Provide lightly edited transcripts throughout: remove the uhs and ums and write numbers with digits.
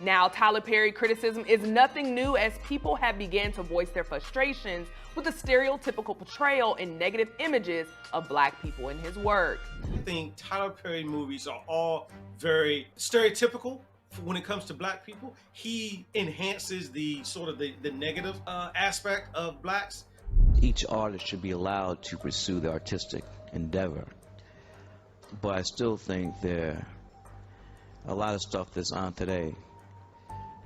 Now, Tyler Perry criticism is nothing new as people have began to voice their frustrations with the stereotypical portrayal and negative images of black people in his work. I think Tyler Perry movies are all very stereotypical when it comes to black people. He enhances the sort of the negative aspect of blacks. Each artist should be allowed to pursue the artistic endeavor, but I still think there a lot of stuff that's on today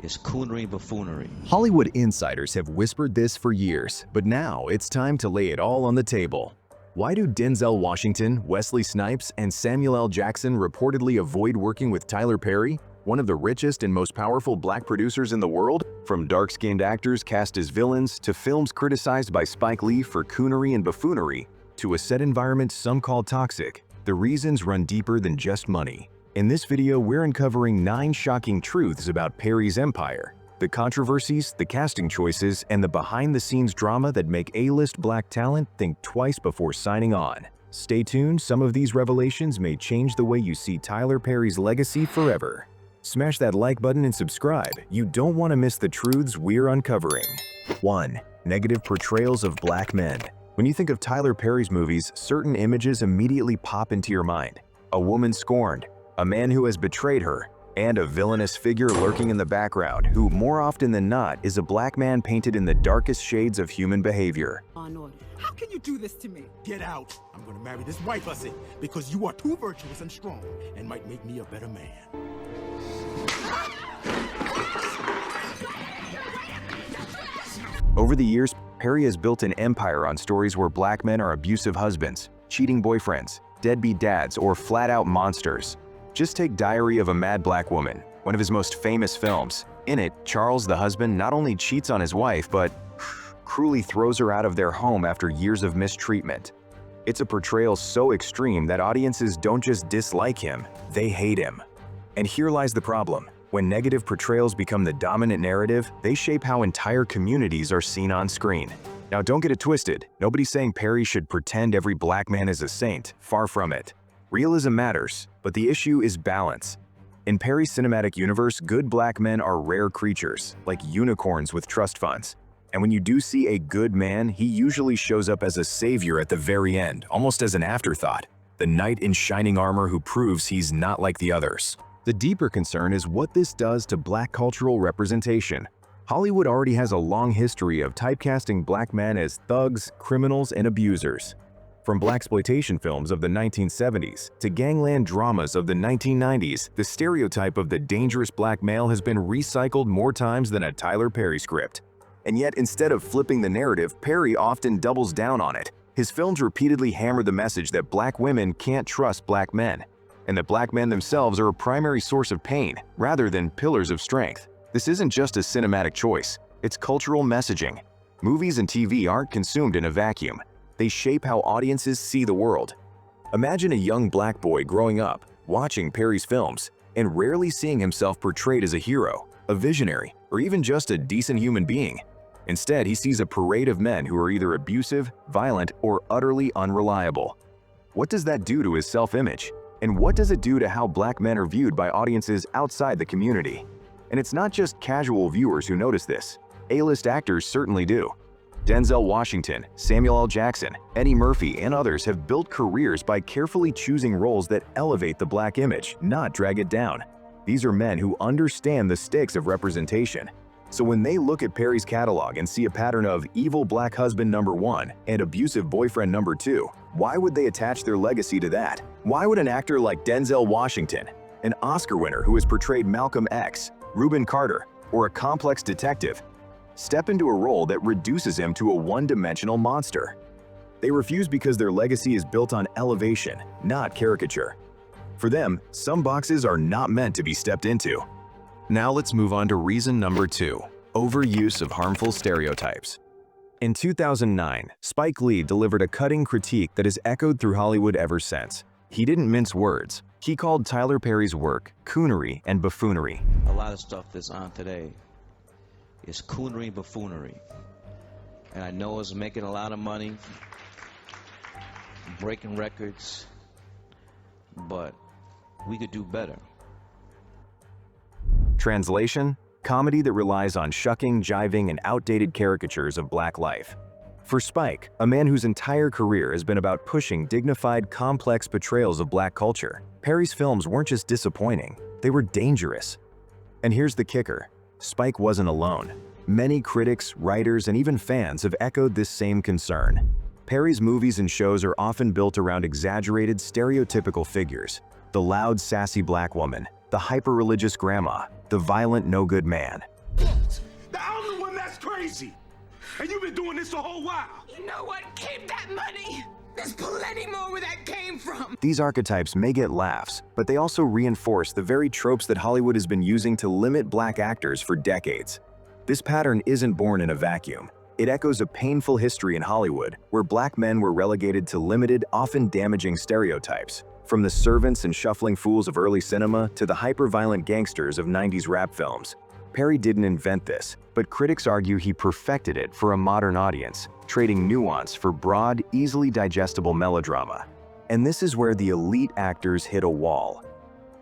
is Coonery, Buffoonery. Hollywood insiders have whispered this for years, but now it's time to lay it all on the table. Why do Denzel Washington, Wesley Snipes, and Samuel L. Jackson reportedly avoid working with Tyler Perry, one of the richest and most powerful black producers in the world? From dark-skinned actors cast as villains, to films criticized by Spike Lee for Coonery and Buffoonery, to a set environment some call toxic, the reasons run deeper than just money. In this video, we're uncovering 9 shocking truths about Perry's empire, the controversies, the casting choices, and the behind-the-scenes drama that make A-list black talent think twice before signing on. Stay tuned, some of these revelations may change the way you see Tyler Perry's legacy forever. Smash that like button and subscribe. You don't want to miss the truths we're uncovering. 1. Negative portrayals of black men. When you think of Tyler Perry's movies, certain images immediately pop into your mind. A woman scorned, a man who has betrayed her, and a villainous figure lurking in the background who, more often than not, is a black man painted in the darkest shades of human behavior. How can you do this to me? Get out. I'm going to marry this white hussy because you are too virtuous and strong and might make me a better man. Over the years, Perry has built an empire on stories where black men are abusive husbands, cheating boyfriends, deadbeat dads, or flat-out monsters. Just take Diary of a Mad Black Woman, one of his most famous films. In it, Charles, the husband, not only cheats on his wife, but cruelly throws her out of their home after years of mistreatment. It's a portrayal so extreme that audiences don't just dislike him, they hate him. And here lies the problem. When negative portrayals become the dominant narrative, they shape how entire communities are seen on screen. Now don't get it twisted, nobody's saying Perry should pretend every black man is a saint, far from it. Realism matters, but the issue is balance. In Perry's cinematic universe, good black men are rare creatures, like unicorns with trust funds. And when you do see a good man, he usually shows up as a savior at the very end, almost as an afterthought. The knight in shining armor who proves he's not like the others. The deeper concern is what this does to black cultural representation. Hollywood already has a long history of typecasting black men as thugs, criminals, and abusers. From blaxploitation films of the 1970s to gangland dramas of the 1990s, the stereotype of the dangerous black male has been recycled more times than a Tyler Perry script. And yet, instead of flipping the narrative, Perry often doubles down on it. His films repeatedly hammer the message that black women can't trust black men, and that black men themselves are a primary source of pain, rather than pillars of strength. This isn't just a cinematic choice, it's cultural messaging. Movies and TV aren't consumed in a vacuum. They shape how audiences see the world. Imagine a young black boy growing up, watching Perry's films, and rarely seeing himself portrayed as a hero, a visionary, or even just a decent human being. Instead, he sees a parade of men who are either abusive, violent, or utterly unreliable. What does that do to his self-image? And what does it do to how black men are viewed by audiences outside the community? And it's not just casual viewers who notice this. A-list actors certainly do. Denzel Washington, Samuel L. Jackson, Eddie Murphy, and others have built careers by carefully choosing roles that elevate the black image, not drag it down. These are men who understand the stakes of representation. So when they look at Perry's catalog and see a pattern of evil black husband number 1 and abusive boyfriend number 2, why would they attach their legacy to that? Why would an actor like Denzel Washington, an Oscar winner who has portrayed Malcolm X, Reuben Carter, or a complex detective, step into a role that reduces him to a one-dimensional monster? They refuse because their legacy is built on elevation, not caricature. For them, some boxes are not meant to be stepped into. Now let's move on to reason number 2, overuse of harmful stereotypes. In 2009, Spike Lee delivered a cutting critique that has echoed through Hollywood ever since. He didn't mince words. He called Tyler Perry's work Coonery and Buffoonery. A lot of stuff that's on today is Coonery, Buffoonery. And I know it's making a lot of money, breaking records, but we could do better. Translation: comedy that relies on shucking, jiving, and outdated caricatures of black life. For Spike, a man whose entire career has been about pushing dignified, complex portrayals of black culture, Perry's films weren't just disappointing, they were dangerous. And here's the kicker: Spike wasn't alone. Many critics, writers, and even fans have echoed this same concern. Perry's movies and shows are often built around exaggerated, stereotypical figures: the loud, sassy black woman, the hyper-religious grandma, the violent, no-good man. I'm the one that's crazy! And you've been doing this a whole while! You know what? Keep that money! There's plenty more where that came from! These archetypes may get laughs, but they also reinforce the very tropes that Hollywood has been using to limit black actors for decades. This pattern isn't born in a vacuum. It echoes a painful history in Hollywood, where black men were relegated to limited, often damaging stereotypes. From the servants and shuffling fools of early cinema to the hyper-violent gangsters of 90s rap films. Perry didn't invent this, but critics argue he perfected it for a modern audience, trading nuance for broad, easily digestible melodrama. And this is where the elite actors hit a wall.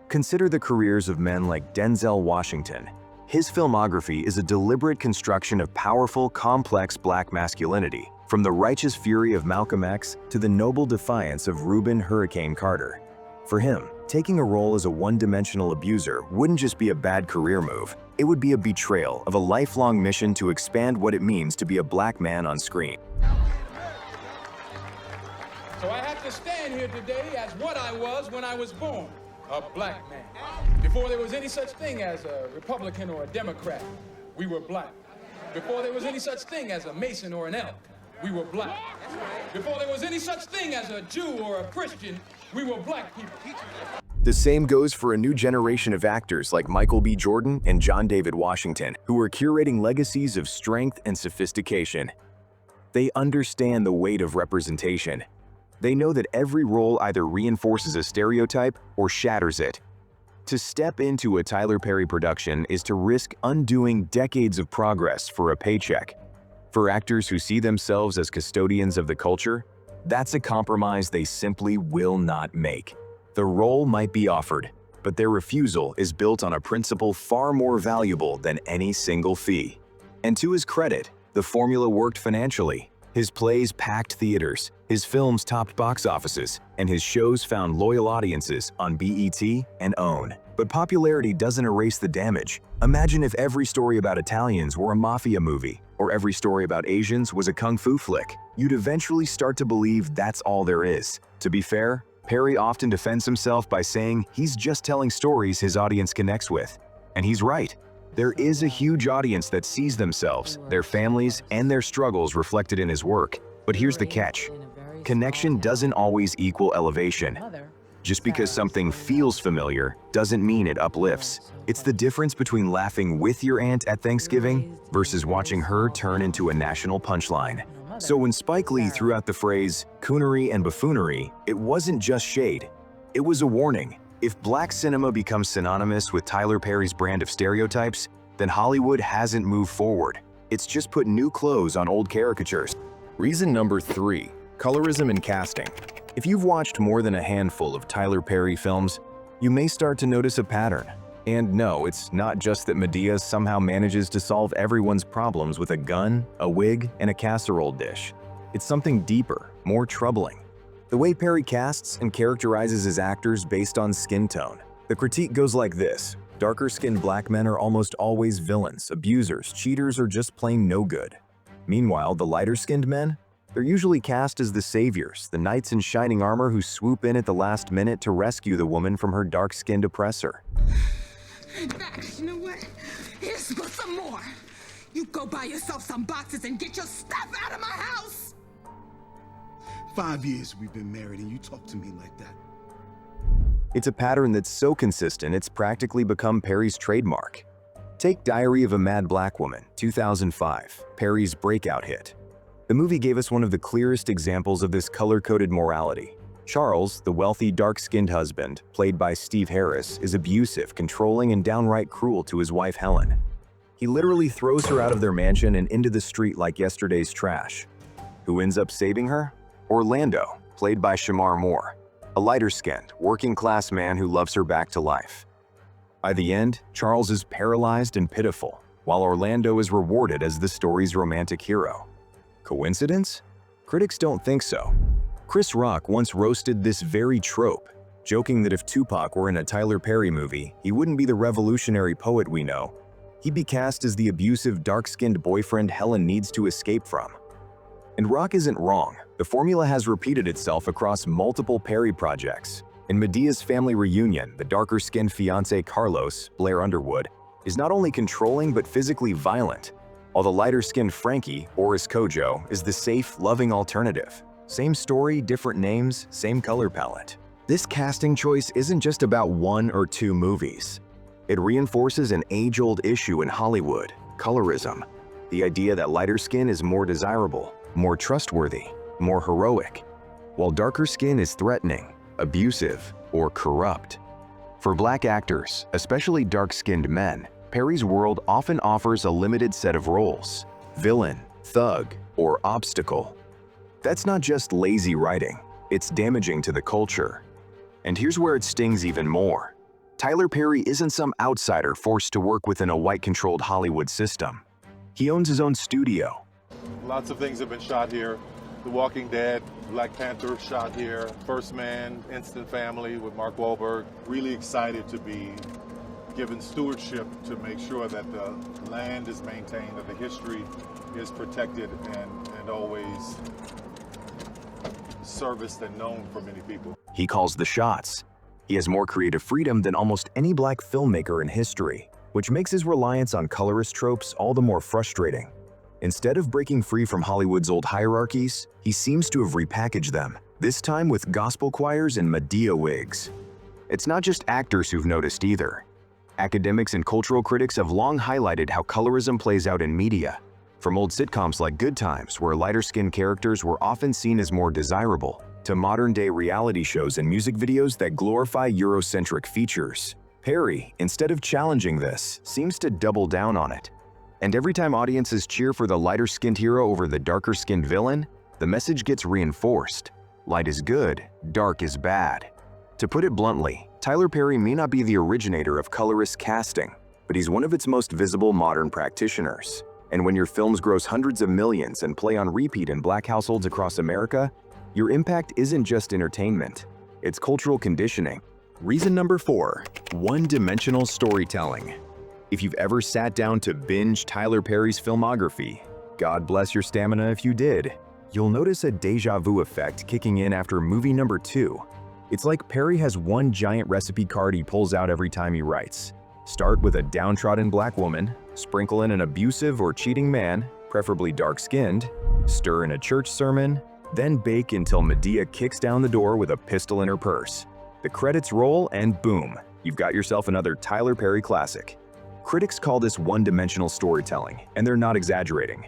Consider the careers of men like Denzel Washington. His filmography is a deliberate construction of powerful, complex black masculinity, from the righteous fury of Malcolm X to the noble defiance of Reuben "Hurricane" Carter. For him, taking a role as a one-dimensional abuser wouldn't just be a bad career move, it would be a betrayal of a lifelong mission to expand what it means to be a black man on screen. So I have to stand here today as what I was when I was born, a black man. Before there was any such thing as a Republican or a Democrat, we were black. Before there was any such thing as a Mason or an elk, we were black. Before there was any such thing as a Jew or a Christian, we were black people. The same goes for a new generation of actors like Michael B. Jordan and John David Washington, who are curating legacies of strength and sophistication. They understand the weight of representation. They know that every role either reinforces a stereotype or shatters it. To step into a Tyler Perry production is to risk undoing decades of progress for a paycheck. For actors who see themselves as custodians of the culture, that's a compromise they simply will not make. The role might be offered, but their refusal is built on a principle far more valuable than any single fee. And to his credit, the formula worked financially. His plays packed theaters, his films topped box offices, and his shows found loyal audiences on BET and OWN. But popularity doesn't erase the damage. Imagine if every story about Italians were a mafia movie, or every story about Asians was a kung fu flick. You'd eventually start to believe that's all there is. To be fair, Perry often defends himself by saying he's just telling stories his audience connects with. And he's right. There is a huge audience that sees themselves, their families, and their struggles reflected in his work. But here's the catch. Connection doesn't always equal elevation. Just because something feels familiar doesn't mean it uplifts. It's the difference between laughing with your aunt at Thanksgiving versus watching her turn into a national punchline. So when Spike Lee threw out the phrase "Coonery and Buffoonery," it wasn't just shade. It was a warning. If black cinema becomes synonymous with Tyler Perry's brand of stereotypes, then Hollywood hasn't moved forward. It's just put new clothes on old caricatures. Reason number 3, colorism in casting. If you've watched more than a handful of Tyler Perry films, you may start to notice a pattern. And no, it's not just that Madea somehow manages to solve everyone's problems with a gun, a wig, and a casserole dish. It's something deeper, more troubling. The way Perry casts and characterizes his actors based on skin tone. The critique goes like this: darker-skinned black men are almost always villains, abusers, cheaters, or just plain no good. Meanwhile, the lighter-skinned men? They're usually cast as the saviors, the knights in shining armor who swoop in at the last minute to rescue the woman from her dark-skinned oppressor. Max, you know what? Here's for some more. You go buy yourself some boxes and get your stuff out of my house! 5 years we've been married and you talk to me like that. It's a pattern that's so consistent it's practically become Perry's trademark. Take Diary of a Mad Black Woman, 2005, Perry's breakout hit. The movie gave us one of the clearest examples of this color-coded morality. Charles, the wealthy, dark-skinned husband, played by Steve Harris, is abusive, controlling, and downright cruel to his wife Helen. He literally throws her out of their mansion and into the street like yesterday's trash. Who ends up saving her? Orlando, played by Shamar Moore, a lighter-skinned, working-class man who loves her back to life. By the end, Charles is paralyzed and pitiful, while Orlando is rewarded as the story's romantic hero. Coincidence? Critics don't think so. Chris Rock once roasted this very trope, joking that if Tupac were in a Tyler Perry movie, he wouldn't be the revolutionary poet we know. He'd be cast as the abusive, dark-skinned boyfriend Helen needs to escape from. And Rock isn't wrong. The formula has repeated itself across multiple Perry projects. In Madea's family reunion, the darker-skinned fiancé Carlos, Blair Underwood, is not only controlling but physically violent, while the lighter-skinned Frankie, Boris Kojo, is the safe, loving alternative. Same story, different names, same color palette. This casting choice isn't just about one or two movies. It reinforces an age-old issue in Hollywood, colorism. The idea that lighter skin is more desirable, more trustworthy, more heroic, while darker skin is threatening, abusive, or corrupt. For Black actors, especially dark-skinned men, Perry's world often offers a limited set of roles: villain, thug, or obstacle. That's not just lazy writing, it's damaging to the culture. And here's where it stings even more. Tyler Perry isn't some outsider forced to work within a white-controlled Hollywood system. He owns his own studio. Lots of things have been shot here. The Walking Dead, Black Panther shot here, First Man, Instant Family with Mark Wahlberg. Really excited to be given stewardship to make sure that the land is maintained, that the history is protected and always serviced and known for many people. He calls the shots. He has more creative freedom than almost any Black filmmaker in history, which makes his reliance on colorist tropes all the more frustrating. Instead of breaking free from Hollywood's old hierarchies, he seems to have repackaged them, this time with gospel choirs and Madea wigs. It's not just actors who've noticed either. Academics and cultural critics have long highlighted how colorism plays out in media, from old sitcoms like Good Times, where lighter-skinned characters were often seen as more desirable, to modern-day reality shows and music videos that glorify Eurocentric features. Perry, instead of challenging this, seems to double down on it. And every time audiences cheer for the lighter-skinned hero over the darker-skinned villain, the message gets reinforced. Light is good, dark is bad. To put it bluntly, Tyler Perry may not be the originator of colorist casting, but he's one of its most visible modern practitioners. And when your films gross hundreds of millions and play on repeat in Black households across America, your impact isn't just entertainment, it's cultural conditioning. Reason number 4, one-dimensional storytelling. If you've ever sat down to binge Tyler Perry's filmography, God bless your stamina if you did, you'll notice a deja vu effect kicking in after movie number 2. It's like Perry has one giant recipe card he pulls out every time he writes. Start with a downtrodden Black woman, sprinkle in an abusive or cheating man, preferably dark-skinned, stir in a church sermon, then bake until Madea kicks down the door with a pistol in her purse. The credits roll and boom, you've got yourself another Tyler Perry classic. Critics call this one-dimensional storytelling, and they're not exaggerating.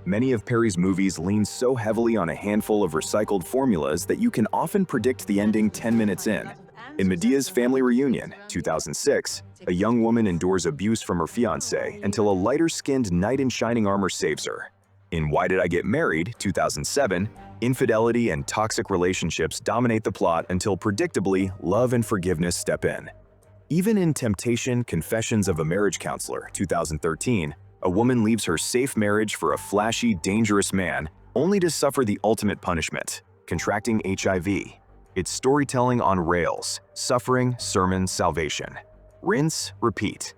Many of Perry's movies lean so heavily on a handful of recycled formulas that you can often predict the ending 10 minutes in. In Madea's Family Reunion, 2006, a young woman endures abuse from her fiancé until a lighter-skinned knight in shining armor saves her. In Why Did I Get Married, 2007, infidelity and toxic relationships dominate the plot until predictably, love and forgiveness step in. Even in Temptation: Confessions of a Marriage Counselor, 2013, a woman leaves her safe marriage for a flashy, dangerous man, only to suffer the ultimate punishment, contracting HIV. It's storytelling on rails, suffering, sermon, salvation. Rinse, repeat.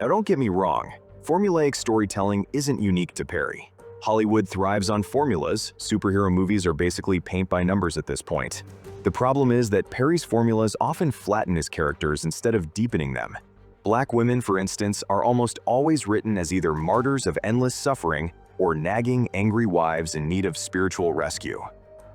Now don't get me wrong, formulaic storytelling isn't unique to Perry. Hollywood thrives on formulas. Superhero movies are basically paint by numbers at this point. The problem is that Perry's formulas often flatten his characters instead of deepening them. Black women, for instance, are almost always written as either martyrs of endless suffering or nagging, angry wives in need of spiritual rescue.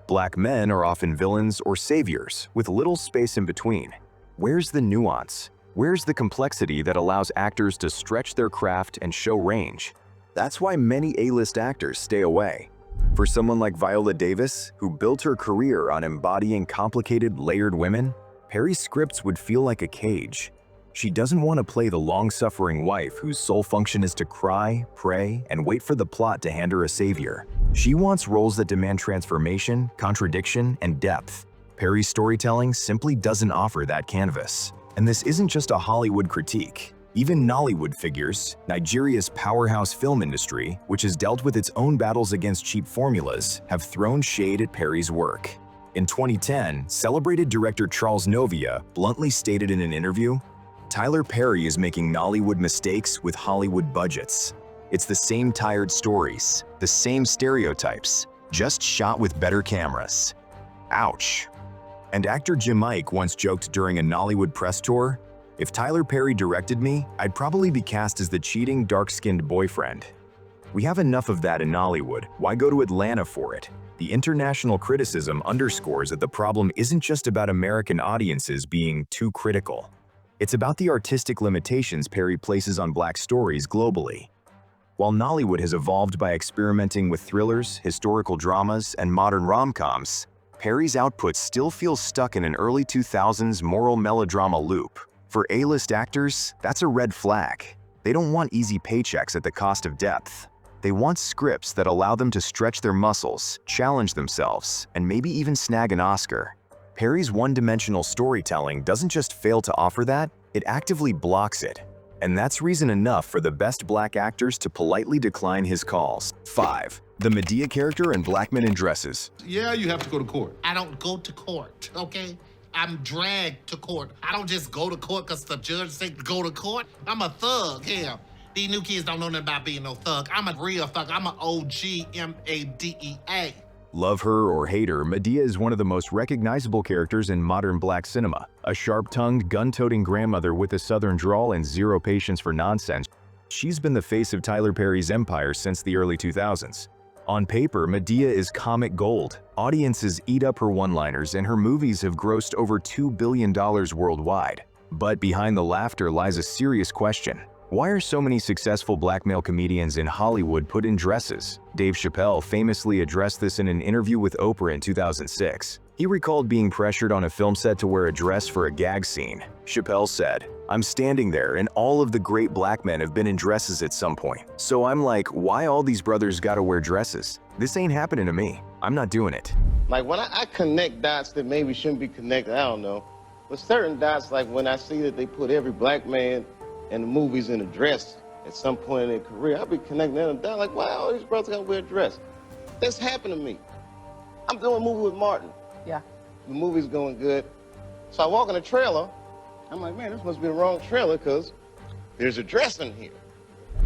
Black men are often villains or saviors, with little space in between. Where's the nuance? Where's the complexity that allows actors to stretch their craft and show range? That's why many A-list actors stay away. For someone like Viola Davis, who built her career on embodying complicated, layered women, Perry's scripts would feel like a cage. She doesn't want to play the long-suffering wife whose sole function is to cry, pray, and wait for the plot to hand her a savior. She wants roles that demand transformation, contradiction, and depth. Perry's storytelling simply doesn't offer that canvas. And this isn't just a Hollywood critique. Even Nollywood figures, Nigeria's powerhouse film industry, which has dealt with its own battles against cheap formulas, have thrown shade at Perry's work. In 2010, celebrated director Charles Novia bluntly stated in an interview, "Tyler Perry is making Nollywood mistakes with Hollywood budgets. It's the same tired stories, the same stereotypes, just shot with better cameras." Ouch. And actor Jim Ike once joked during a Nollywood press tour, "If Tyler Perry directed me, I'd probably be cast as the cheating, dark-skinned boyfriend." We have enough of that in Nollywood. Why go to Atlanta for it? The international criticism underscores that the problem isn't just about American audiences being too critical. It's about the artistic limitations Perry places on Black stories globally. While Nollywood has evolved by experimenting with thrillers, historical dramas, and modern rom-coms, Perry's output still feels stuck in an early 2000s moral melodrama loop. For A-list actors, that's a red flag. They don't want easy paychecks at the cost of depth. They want scripts that allow them to stretch their muscles, challenge themselves, and maybe even snag an Oscar. Perry's one-dimensional storytelling doesn't just fail to offer that, it actively blocks it. And that's reason enough for the best Black actors to politely decline his calls. 5. The Madea character in Black Men in Dresses. Yeah, you have to go to court. I don't go to court, okay? I'm dragged to court. I don't just go to court because the judge said go to court. I'm a thug, hell. These new kids don't know nothing about being no thug. I'm a real thug. I'm an OG Madea. Love her or hate her, Madea is one of the most recognizable characters in modern Black cinema. A sharp-tongued, gun-toting grandmother with a southern drawl and zero patience for nonsense. She's been the face of Tyler Perry's empire since the early 2000s. On paper, Madea is comic gold. Audiences eat up her one-liners, and her movies have grossed over $2 billion worldwide. But behind the laughter lies a serious question. Why are so many successful Black male comedians in Hollywood put in dresses? Dave Chappelle famously addressed this in an interview with Oprah in 2006. He recalled being pressured on a film set to wear a dress for a gag scene. Chappelle said, "I'm standing there and all of the great Black men have been in dresses at some point. So I'm like, why all these brothers gotta wear dresses? This ain't happening to me. I'm not doing it." Like when I connect dots that maybe shouldn't be connected, I don't know. But certain dots, like when I see that they put every Black man in the movies in a dress at some point in their career, I'll be connecting them down like, why all these brothers gotta wear a dress? That's happened to me. I'm doing a movie with Martin. Yeah. The movie's going good. So I walk in the trailer, I'm like, man, this must be the wrong trailer because there's a dress in here.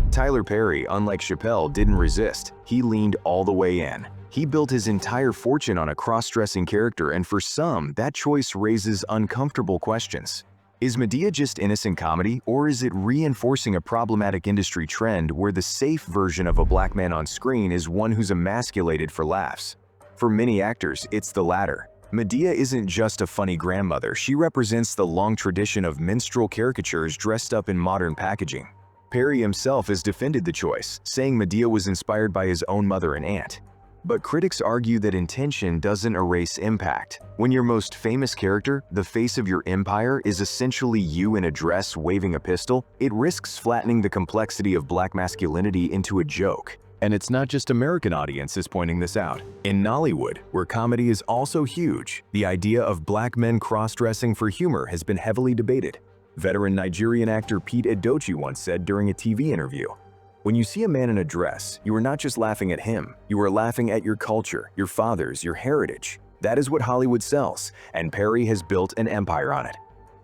Tyler Perry, unlike Chappelle, didn't resist. He leaned all the way in. He built his entire fortune on a cross-dressing character, and for some, that choice raises uncomfortable questions. Is Madea just innocent comedy, or is it reinforcing a problematic industry trend where the safe version of a Black man on screen is one who's emasculated for laughs? For many actors, it's the latter. Madea isn't just a funny grandmother, she represents the long tradition of minstrel caricatures dressed up in modern packaging. Perry himself has defended the choice, saying Madea was inspired by his own mother and aunt. But critics argue that intention doesn't erase impact. When your most famous character, the face of your empire, is essentially you in a dress waving a pistol, it risks flattening the complexity of Black masculinity into a joke. And it's not just American audiences pointing this out. In Nollywood, where comedy is also huge, the idea of Black men cross-dressing for humor has been heavily debated. Veteran Nigerian actor Pete Edochie once said during a TV interview, "When you see a man in a dress, you are not just laughing at him, you are laughing at your culture, your fathers, your heritage. That is what Hollywood sells, and Perry has built an empire on it."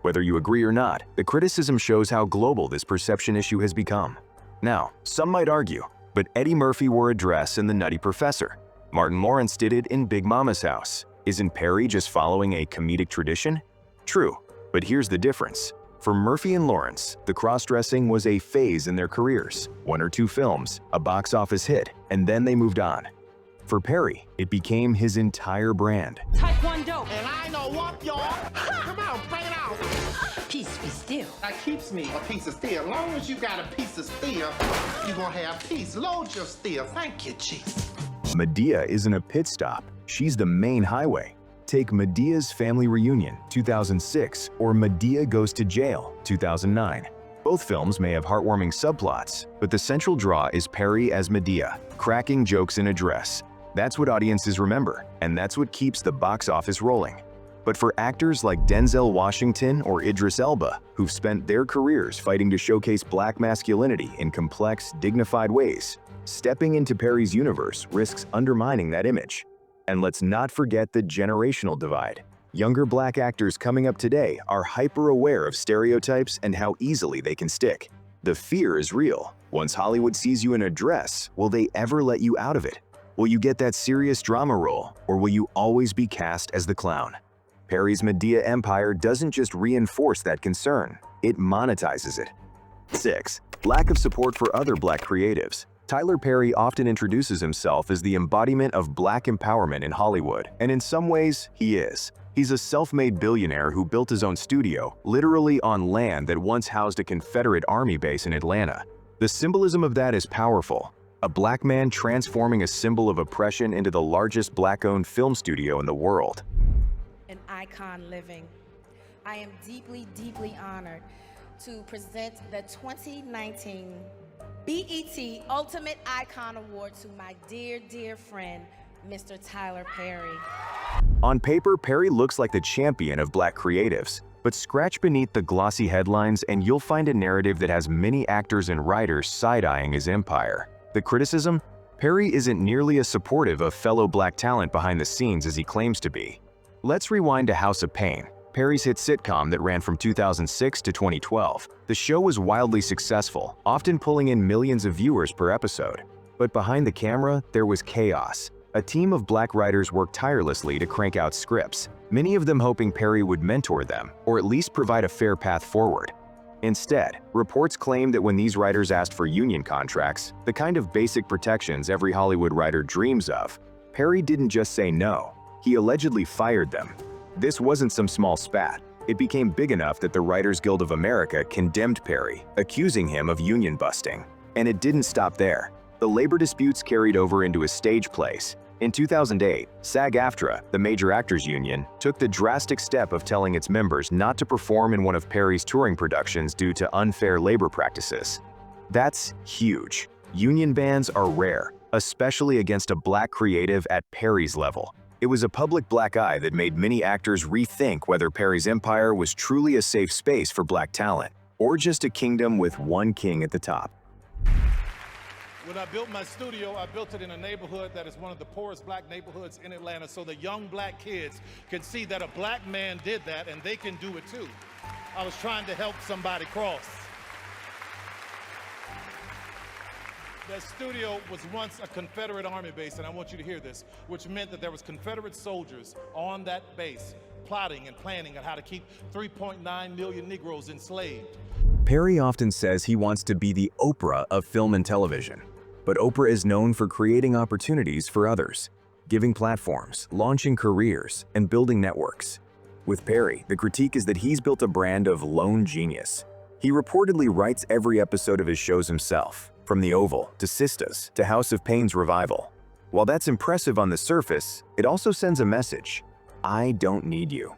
Whether you agree or not, the criticism shows how global this perception issue has become. Now, some might argue, but Eddie Murphy wore a dress in The Nutty Professor. Martin Lawrence did it in Big Mama's House. Isn't Perry just following a comedic tradition? True, but here's the difference. For Murphy and Lawrence, the cross-dressing was a phase in their careers, 1 or 2 films, a box office hit, and then they moved on. For Perry, it became his entire brand. Taekwondo. And I know what, y'all. Come on, bring it out. Peace be still. That keeps me a piece of steel. As long as you got a piece of steel, you're gonna have peace. Load your steel. Thank you, Jesus. Madea isn't a pit stop, she's the main highway. Take Madea's Family Reunion, 2006, or Madea Goes to Jail, 2009. Both films may have heartwarming subplots, but the central draw is Perry as Madea, cracking jokes in a dress. That's what audiences remember, and that's what keeps the box office rolling. But for actors like Denzel Washington or Idris Elba, who've spent their careers fighting to showcase black masculinity in complex, dignified ways, stepping into Perry's universe risks undermining that image. And let's not forget the generational divide. Younger black actors coming up today are hyper-aware of stereotypes and how easily they can stick. The fear is real. Once Hollywood sees you in a dress, will they ever let you out of it? Will you get that serious drama role, or will you always be cast as the clown? Perry's Madea empire doesn't just reinforce that concern, it monetizes it. 6. Lack of support for other black creatives. Tyler Perry often introduces himself as the embodiment of black empowerment in Hollywood, and in some ways, he is. He's a self-made billionaire who built his own studio, literally on land that once housed a Confederate Army base in Atlanta. The symbolism of that is powerful. A black man transforming a symbol of oppression into the largest black-owned film studio in the world. An icon living. I am deeply, deeply honored to present the 2019 BET Ultimate Icon Award to my dear, dear friend, Mr. Tyler Perry. On paper, Perry looks like the champion of black creatives, but scratch beneath the glossy headlines and you'll find a narrative that has many actors and writers side-eyeing his empire. The criticism? Perry isn't nearly as supportive of fellow black talent behind the scenes as he claims to be. Let's rewind to House of Pain, Perry's hit sitcom that ran from 2006 to 2012. The show was wildly successful, often pulling in millions of viewers per episode. But behind the camera, there was chaos. A team of black writers worked tirelessly to crank out scripts, many of them hoping Perry would mentor them, or at least provide a fair path forward. Instead, reports claim that when these writers asked for union contracts, the kind of basic protections every Hollywood writer dreams of, Perry didn't just say no, he allegedly fired them. This wasn't some small spat. It became big enough that the Writers Guild of America condemned Perry, accusing him of union busting. And it didn't stop there. The labor disputes carried over into his stage plays. In 2008, SAG-AFTRA, the major actors union, took the drastic step of telling its members not to perform in one of Perry's touring productions due to unfair labor practices. That's huge. Union bans are rare, especially against a black creative at Perry's level. It was a public black eye that made many actors rethink whether Perry's empire was truly a safe space for black talent, or just a kingdom with one king at the top. When I built my studio, I built it in a neighborhood that is one of the poorest black neighborhoods in Atlanta, so the young black kids can see that a black man did that and they can do it too. I was trying to help somebody cross. That studio was once a Confederate Army base, and I want you to hear this, which meant that there was Confederate soldiers on that base plotting and planning on how to keep 3.9 million Negroes enslaved. Perry often says he wants to be the Oprah of film and television. But Oprah is known for creating opportunities for others, giving platforms, launching careers, and building networks. With Perry, the critique is that he's built a brand of lone genius. He reportedly writes every episode of his shows himself, from The Oval to Sistas to House of Pain's revival. While that's impressive on the surface, it also sends a message: I don't need you.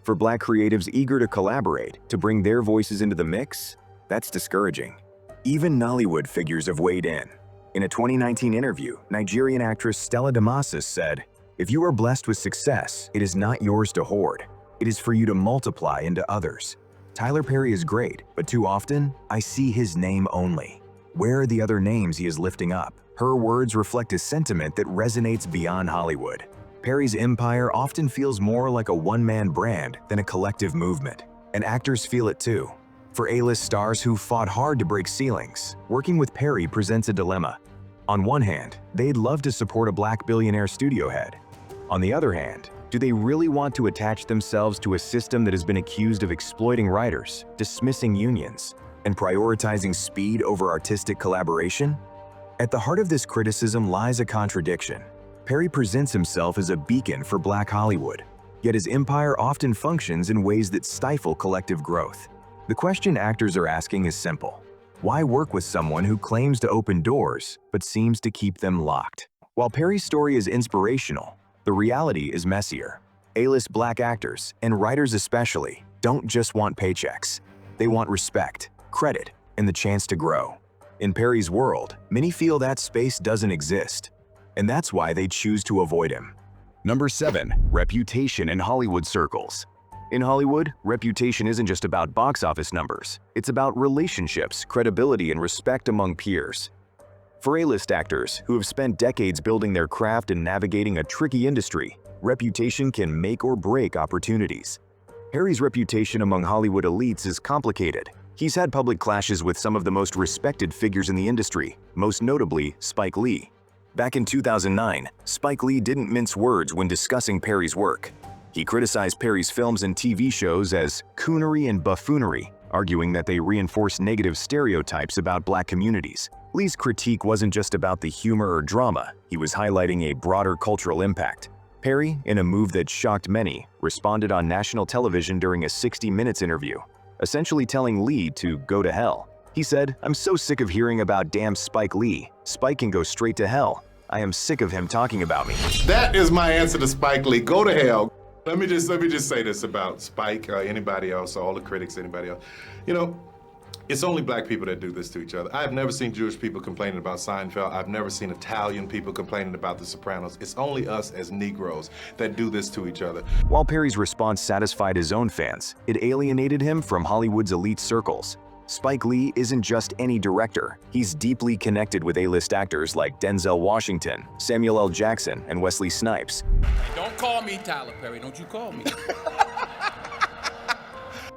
For black creatives eager to collaborate, to bring their voices into the mix, that's discouraging. Even Nollywood figures have weighed in. In a 2019 interview, Nigerian actress Stella Damasus said, "If you are blessed with success, it is not yours to hoard. It is for you to multiply into others." Tyler Perry is great, but too often, I see his name only. Where are the other names he is lifting up? Her words reflect a sentiment that resonates beyond Hollywood. Perry's empire often feels more like a one-man brand than a collective movement, and actors feel it too. For A-list stars who fought hard to break ceilings, working with Perry presents a dilemma. On one hand, they'd love to support a black billionaire studio head. On the other hand, do they really want to attach themselves to a system that has been accused of exploiting writers, dismissing unions, and prioritizing speed over artistic collaboration? At the heart of this criticism lies a contradiction. Perry presents himself as a beacon for black Hollywood, yet his empire often functions in ways that stifle collective growth. The question actors are asking is simple. Why work with someone who claims to open doors but seems to keep them locked? While Perry's story is inspirational, the reality is messier. A-list black actors, and writers especially, don't just want paychecks. They want respect, credit, and the chance to grow. In Perry's world, many feel that space doesn't exist, and that's why they choose to avoid him. Number 7. Reputation in Hollywood circles. In Hollywood, reputation isn't just about box office numbers. It's about relationships, credibility, and respect among peers. For A-list actors who have spent decades building their craft and navigating a tricky industry, reputation can make or break opportunities. Perry's reputation among Hollywood elites is complicated. He's had public clashes with some of the most respected figures in the industry, most notably Spike Lee. Back in 2009, Spike Lee didn't mince words when discussing Perry's work. He criticized Perry's films and TV shows as Coonery and Buffoonery, arguing that they reinforce negative stereotypes about black communities. Lee's critique wasn't just about the humor or drama, he was highlighting a broader cultural impact. Perry, in a move that shocked many, responded on national television during a 60 Minutes interview, essentially telling Lee to go to hell. He said, "I'm so sick of hearing about damn Spike Lee. Spike can go straight to hell. I am sick of him talking about me." That is my answer to Spike Lee. Go to hell. Let me just say this about Spike, anybody else, all the critics, anybody else. You know, it's only black people that do this to each other. I've never seen Jewish people complaining about Seinfeld. I've never seen Italian people complaining about The Sopranos. It's only us as Negroes that do this to each other. While Perry's response satisfied his own fans, it alienated him from Hollywood's elite circles. Spike Lee isn't just any director. He's deeply connected with A-list actors like Denzel Washington, Samuel L. Jackson, and Wesley Snipes. Don't call me Tyler Perry, don't you call me.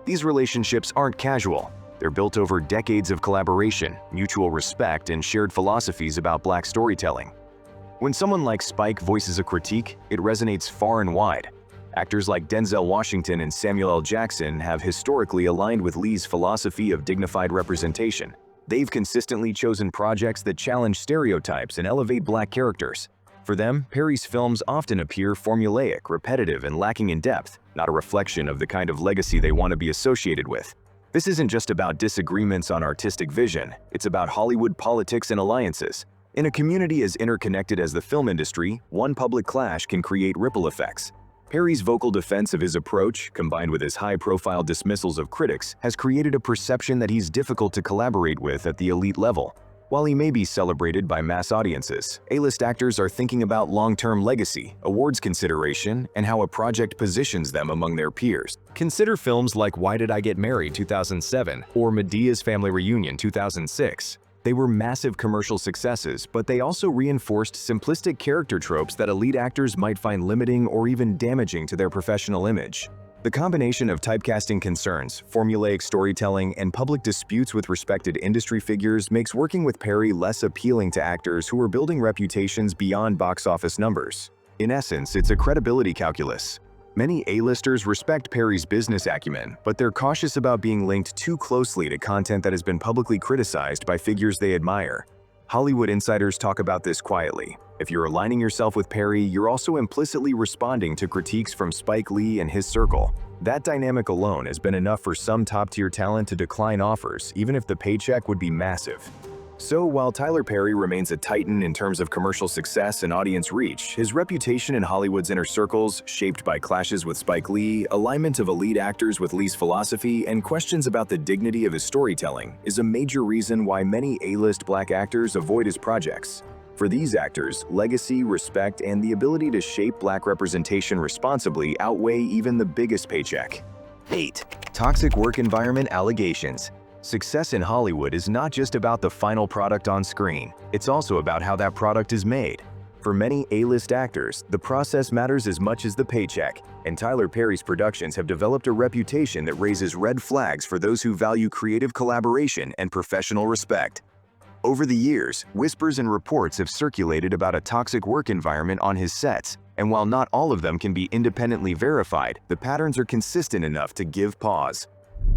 These relationships aren't casual. They're built over decades of collaboration, mutual respect, and shared philosophies about black storytelling. When someone like Spike voices a critique, it resonates far and wide. Actors like Denzel Washington and Samuel L. Jackson have historically aligned with Lee's philosophy of dignified representation. They've consistently chosen projects that challenge stereotypes and elevate black characters. For them, Perry's films often appear formulaic, repetitive, and lacking in depth, not a reflection of the kind of legacy they want to be associated with. This isn't just about disagreements on artistic vision, it's about Hollywood politics and alliances. In a community as interconnected as the film industry, one public clash can create ripple effects. Perry's vocal defense of his approach, combined with his high-profile dismissals of critics, has created a perception that he's difficult to collaborate with at the elite level. While he may be celebrated by mass audiences, A-list actors are thinking about long-term legacy, awards consideration, and how a project positions them among their peers. Consider films like Why Did I Get Married 2007 or Madea's Family Reunion 2006. They were massive commercial successes, but they also reinforced simplistic character tropes that elite actors might find limiting or even damaging to their professional image. The combination of typecasting concerns, formulaic storytelling, and public disputes with respected industry figures makes working with Perry less appealing to actors who are building reputations beyond box office numbers. In essence, it's a credibility calculus. Many A-listers respect Perry's business acumen, but they're cautious about being linked too closely to content that has been publicly criticized by figures they admire. Hollywood insiders talk about this quietly. If you're aligning yourself with Perry, you're also implicitly responding to critiques from Spike Lee and his circle. That dynamic alone has been enough for some top-tier talent to decline offers, even if the paycheck would be massive. So while Tyler Perry remains a titan in terms of commercial success and audience reach, his reputation in Hollywood's inner circles, shaped by clashes with Spike Lee, alignment of elite actors with Lee's philosophy, and questions about the dignity of his storytelling, is a major reason why many A-list black actors avoid his projects. For these actors, legacy, respect, and the ability to shape black representation responsibly outweigh even the biggest paycheck. 8. Toxic work environment allegations. Success in Hollywood is not just about the final product on screen, it's also about how that product is made. For many A-list actors, the process matters as much as the paycheck, and Tyler Perry's productions have developed a reputation that raises red flags for those who value creative collaboration and professional respect. Over the years, whispers and reports have circulated about a toxic work environment on his sets, and while not all of them can be independently verified, the patterns are consistent enough to give pause.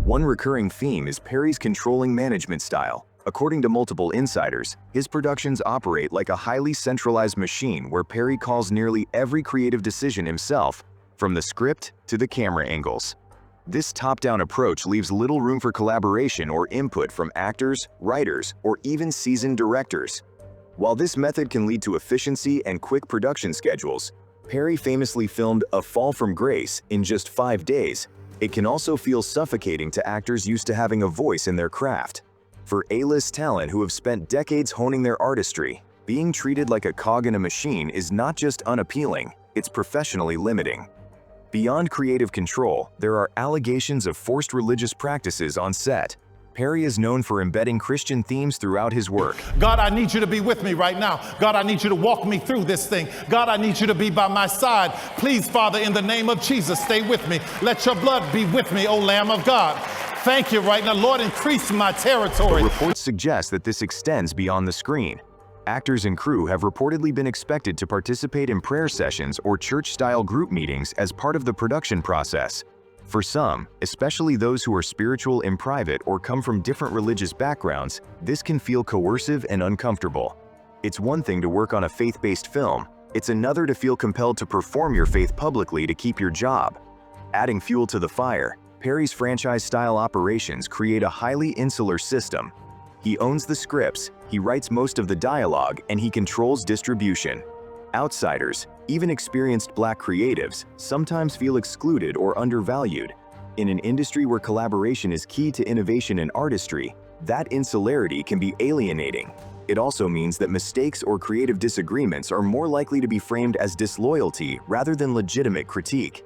One recurring theme is Perry's controlling management style. According to multiple insiders, his productions operate like a highly centralized machine where Perry calls nearly every creative decision himself, from the script to the camera angles. This top-down approach leaves little room for collaboration or input from actors, writers, or even seasoned directors. While this method can lead to efficiency and quick production schedules, Perry famously filmed A Fall from Grace in just 5 days. It can also feel suffocating to actors used to having a voice in their craft. For A-list talent who have spent decades honing their artistry, being treated like a cog in a machine is not just unappealing, it's professionally limiting. Beyond creative control, there are allegations of forced religious practices on set. Perry is known for embedding Christian themes throughout his work. God, I need you to be with me right now. God, I need you to walk me through this thing. God, I need you to be by my side. Please, Father, in the name of Jesus, stay with me. Let your blood be with me, O Lamb of God. Thank you right now. Lord, increase my territory. Reports suggest that this extends beyond the screen. Actors and crew have reportedly been expected to participate in prayer sessions or church-style group meetings as part of the production process. For some, especially those who are spiritual in private or come from different religious backgrounds, this can feel coercive and uncomfortable. It's one thing to work on a faith-based film, it's another to feel compelled to perform your faith publicly to keep your job. Adding fuel to the fire, Perry's franchise-style operations create a highly insular system. He owns the scripts, he writes most of the dialogue, and he controls distribution. Outsiders, even experienced Black creatives, sometimes feel excluded or undervalued. In an industry where collaboration is key to innovation and artistry, that insularity can be alienating. It also means that mistakes or creative disagreements are more likely to be framed as disloyalty rather than legitimate critique.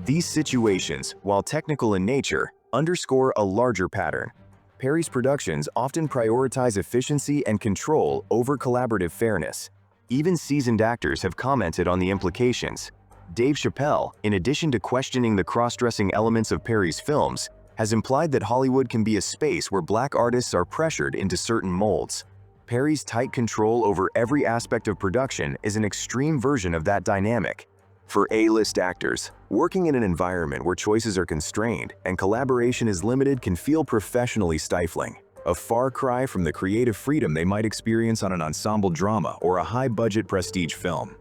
These situations, while technical in nature, underscore a larger pattern. Perry's productions often prioritize efficiency and control over collaborative fairness. Even seasoned actors have commented on the implications. Dave Chappelle, in addition to questioning the cross-dressing elements of Perry's films, has implied that Hollywood can be a space where Black artists are pressured into certain molds. Perry's tight control over every aspect of production is an extreme version of that dynamic. For A-list actors, working in an environment where choices are constrained and collaboration is limited can feel professionally stifling. A far cry from the creative freedom they might experience on an ensemble drama or a high-budget prestige film.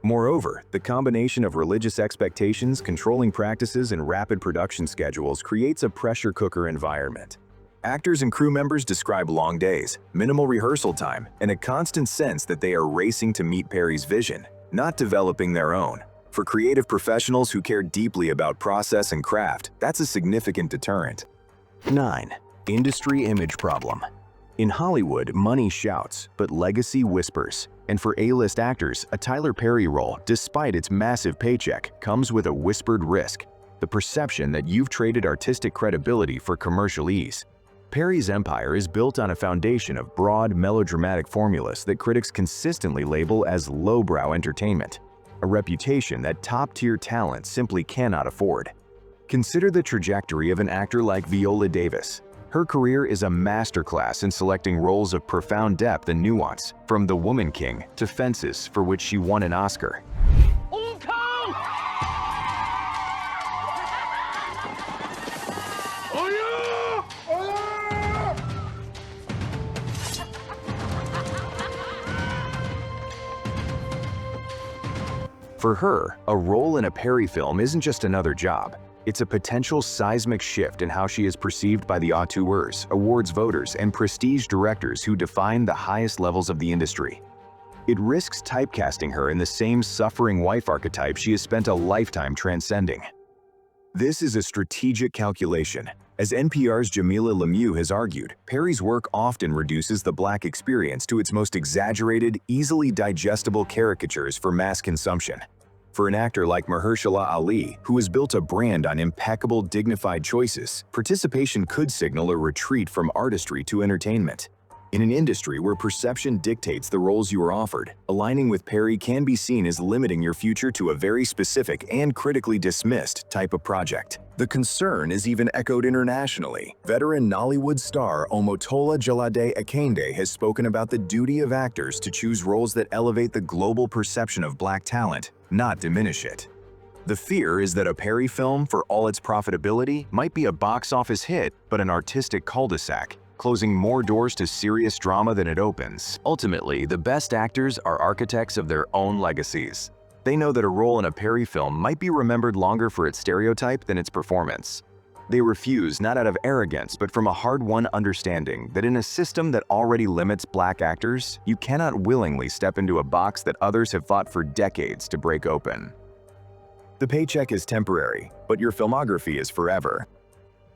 Moreover, the combination of religious expectations, controlling practices, and rapid production schedules creates a pressure cooker environment. Actors and crew members describe long days, minimal rehearsal time, and a constant sense that they are racing to meet Perry's vision, not developing their own. For creative professionals who care deeply about process and craft, that's a significant deterrent. 9. Industry image problem. In Hollywood, money shouts, but legacy whispers. And for A-list actors, a Tyler Perry role, despite its massive paycheck, comes with a whispered risk: the perception that you've traded artistic credibility for commercial ease. Perry's empire is built on a foundation of broad, melodramatic formulas that critics consistently label as lowbrow entertainment, a reputation that top-tier talent simply cannot afford. Consider the trajectory of an actor like Viola Davis. Her career is a masterclass in selecting roles of profound depth and nuance, from The Woman King to Fences, for which she won an Oscar. For her, a role in a Perry film isn't just another job. It's a potential seismic shift in how she is perceived by the auteurs, awards voters, and prestige directors who define the highest levels of the industry. It risks typecasting her in the same suffering wife archetype she has spent a lifetime transcending. This is a strategic calculation. As NPR's Jamila Lemieux has argued, Perry's work often reduces the Black experience to its most exaggerated, easily digestible caricatures for mass consumption. For an actor like Mahershala Ali, who has built a brand on impeccable, dignified choices, participation could signal a retreat from artistry to entertainment. In an industry where perception dictates the roles you are offered, aligning with Perry can be seen as limiting your future to a very specific and critically dismissed type of project. The concern is even echoed internationally. Veteran Nollywood star Omotola Jalade Akande has spoken about the duty of actors to choose roles that elevate the global perception of Black talent, not diminish it. The fear is that a Perry film, for all its profitability, might be a box office hit, but an artistic cul-de-sac, closing more doors to serious drama than it opens. Ultimately, the best actors are architects of their own legacies. They know that a role in a Perry film might be remembered longer for its stereotype than its performance. They refuse not out of arrogance, but from a hard-won understanding that in a system that already limits Black actors, you cannot willingly step into a box that others have fought for decades to break open. The paycheck is temporary, but your filmography is forever.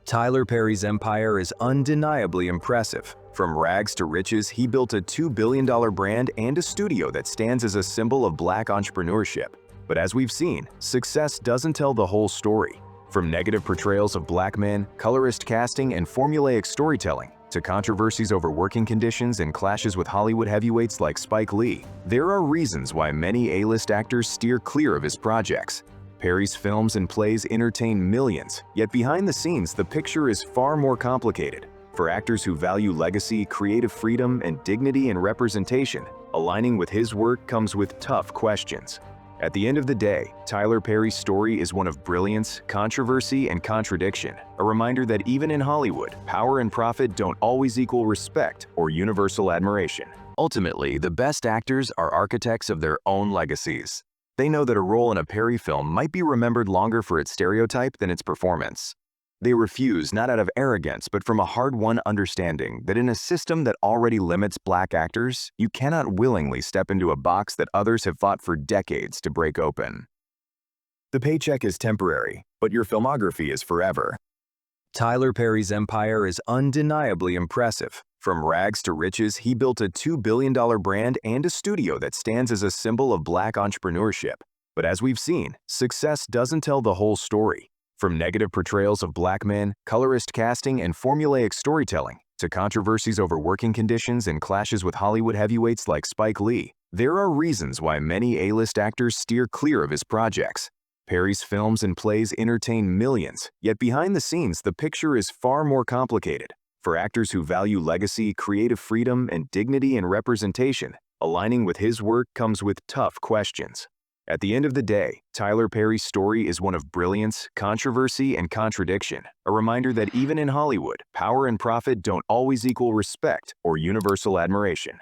Tyler Perry's empire is undeniably impressive. From rags to riches, he built a $2 billion brand and a studio that stands as a symbol of Black entrepreneurship. But as we've seen, success doesn't tell the whole story. From negative portrayals of black men, colorist casting, and formulaic storytelling, to controversies over working conditions and clashes with Hollywood heavyweights like Spike Lee, there are reasons why many A-list actors steer clear of his projects. Perry's films and plays entertain millions, yet behind the scenes the picture is far more complicated. For actors who value legacy, creative freedom, and dignity in representation, aligning with his work comes with tough questions. At the end of the day, Tyler Perry's story is one of brilliance, controversy, and contradiction, a reminder that even in Hollywood, power and profit don't always equal respect or universal admiration. Ultimately, the best actors are architects of their own legacies. They know that a role in a Perry film might be remembered longer for its stereotype than its performance. They refuse not out of arrogance but from a hard-won understanding that in a system that already limits black actors, you cannot willingly step into a box that others have fought for decades to break open. The paycheck is temporary, but your filmography is forever. Tyler Perry's empire is undeniably impressive. From rags to riches, he built a $2 billion brand and a studio that stands as a symbol of black entrepreneurship. But as we've seen, success doesn't tell the whole story. From negative portrayals of black men, colorist casting, and formulaic storytelling, to controversies over working conditions and clashes with Hollywood heavyweights like Spike Lee, there are reasons why many A-list actors steer clear of his projects. Perry's films and plays entertain millions, yet behind the scenes the picture is far more complicated. For actors who value legacy, creative freedom, and dignity in representation, aligning with his work comes with tough questions. At the end of the day, Tyler Perry's story is one of brilliance, controversy, and contradiction, a reminder that even in Hollywood, power and profit don't always equal respect or universal admiration.